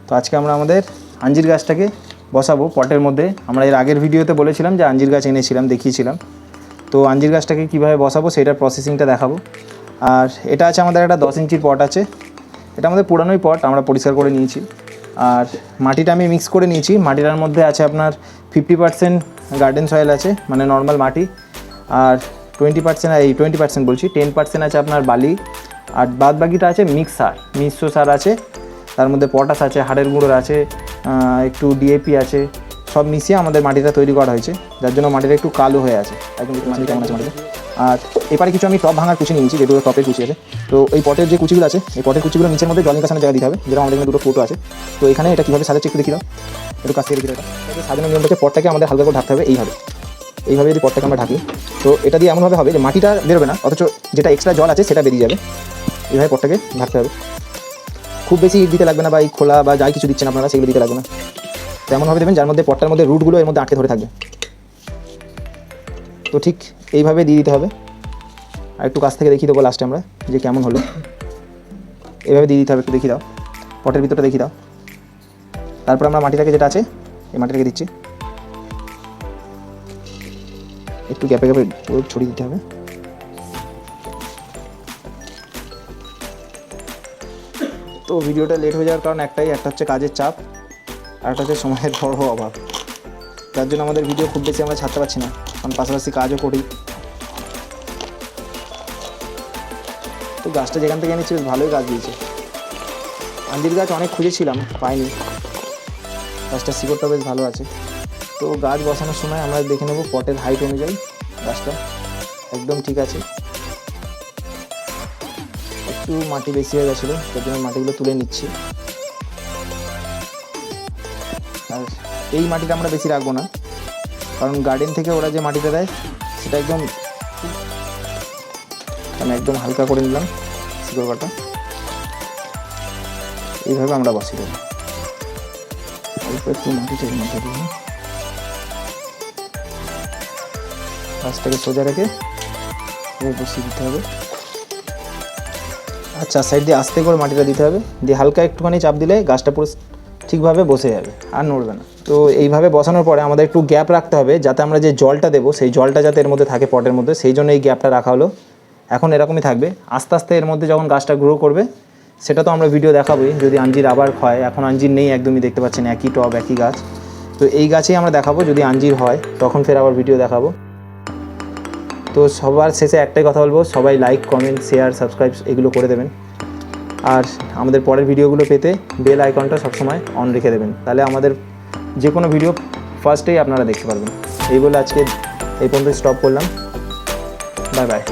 তো আজকে আমরা আমাদের আঞ্জির গাছটাকে বসাবো পটের মধ্যে। আমরা এর আগের ভিডিওতে বলেছিলাম যে আঞ্জির গাছ এনেছিলাম, দেখিয়েছিলাম। তো আঞ্জির গাছটাকে কীভাবে বসাবো সেটার প্রসেসিংটা দেখাবো। আর এটা আছে আমাদের একটা 10 ইঞ্চির পট আছে। এটা আমাদের পুরানোই পট, আমরা পরিষ্কার করে নিয়েছি। আর মাটিটা আমি মিক্স করে নিয়েছি। মাটিটার মধ্যে আছে আপনার 50% গার্ডেন সয়েল আছে, মানে নর্মাল মাটি। আর 20% বলছি 10% আছে আপনার বালি। আর বাদ বাকিটা আছে মিশ্র সার আছে। তার মধ্যে পটাশ আছে, হাড়ের গুঁড়ো আছে, একটু ডিএপি আছে। সব মিশিয়ে আমাদের মাটিটা তৈরি করা হয়েছে, যার জন্য মাটিটা একটু কালো হয়ে আছে। একদম মাটি কেমন আছে মাটিটা। আর এবারে কিছু আমি টপ ভাঙার কুচি নিয়েছি, যেগুলো টপের কুচি আছে। তো এই পটের যে কুচিগুলো আছে, এই পটের কুচিগুলো নিচের মধ্যে জল নিকাশানোর জায়গা দিতে হবে, যেরকম আমাদের এখানে দুটো ফোটো আছে। তো এখানে এটা কীভাবে সাজাচ্ছে একটু দেখি দাও, একটু কাছ থেকে দেখি দাও। এটা সাজানোর নিয়ম হচ্ছে পটটাকে আমাদের হালকা করে ঢাকতে হবে এইভাবে যদি পটটাকে আমরা ঢাকি, তো এটা দিয়ে এমনভাবে হবে যে মাটিটা বেরোবে না, অথচ যেটা এক্সট্রা জল আছে সেটা বেরিয়ে যাবে। এইভাবে পটটাকে ঢাকতে হবে। খুব বেশি হিট দিতে লাগবে না, বা এই খোলা বা যাই কিছু দিচ্ছেন আপনারা সেগুলো দিতে লাগবে না। তেমনভাবে দেবেন যার মধ্যে পটটার মধ্যে রুটগুলো এর মধ্যে আটকে ধরে থাকবে। তো ঠিক এইভাবে দিয়ে দিতে হবে। আর একটু কাছ থেকে দেখিয়ে দেবো লাস্টে আমরা যে কেমন হলো। এইভাবে দিয়ে দিতে হবে, একটু দেখিয়ে দাও, পটের ভিতরটা দেখিয়ে দাও। তারপর আমরা মাটিটাকে যেটা আছে এই মাটিটাকে দিচ্ছি, একটু গ্যাপে গ্যাপে ছড়িয়ে দিতে হবে। তো ভিডিওটা লেট হয়ে যাওয়ার কারণ একটা হচ্ছে কাজের চাপ, আর একটা হচ্ছে সময়ের বড় অভাব। যার জন্য আমাদের ভিডিও খুব বেশি আমরা ছাড়তে পারছি না, কারণ পাশাপাশি কাজও করি। তো গাছটা যেখান থেকে এনেছি বেশ ভালোই গাছ দিয়েছে। আঞ্জির গাছ অনেক খুঁজেছিলাম, পাইনি। গাছটার শিকড়টা বেশ ভালো আছে। তো গাছ বসানোর সময় আমরা দেখে নেব পটের হাইট অনুযায়ী গাছটা একদম ঠিক আছে। একটু মাটি বেশি হয়ে গেছিলো, তার জন্য মাটিগুলো তুলে নিচ্ছি। আর এই মাটিটা আমরা বেশি রাখবো না, কারণ গার্ডেন থেকে ওরা যে মাটিটা দেয় সেটা একদম হালকা করে নিলাম শিকড় কাটা। এইভাবে আমরা বসিয়ে দেবো। অল্প একটু মাটি থেকে মাটি দিয়ে গাছটাকে সোজা রেখে বসিয়ে দিতে হবে। আচ্ছা, সাইড দিয়ে আস্তে করে মাটিটা দিতে হবে, দিয়ে হালকা একটুখানি চাপ দিলে গাছটা পুরো ঠিকভাবে বসে যাবে, আর নড়বে না। তো এইভাবে বসানোর পরে আমাদের একটু গ্যাপ রাখতে হবে, যাতে আমরা যে জলটা দেবো সেই জলটা যাতে এর মধ্যে থাকে পটের মধ্যে, সেই জন্য এই গ্যাপটা রাখা হলো। এখন এরকমই থাকবে। আস্তে আস্তে এর মধ্যে যখন গাছটা গ্রো করবে সেটা তো আমরা ভিডিও দেখাবোই, যদি আঞ্জির আবার হয়। এখন আঞ্জির নেই, একদমই দেখতে পাচ্ছেন একই টব একই গাছ। তো এই গাছেই আমরা দেখাবো, যদি আঞ্জির হয় তখন ফের আবার ভিডিও দেখাবো। তো সবার শেষে একটাই কথা বলবো, সবাই লাইক, কমেন্ট, শেয়ার, সাবস্ক্রাইব এগুলো করে দেবেন। আর আমাদের পরের ভিডিওগুলো পেতে বেল আইকনটা সবসময় অন রেখে দেবেন, তাহলে আমাদের যে কোনো ভিডিও ফার্স্টেই আপনারা দেখতে পারবেন। এই বলে আজকে এই পর্যন্ত স্টপ করলাম। Bye bye.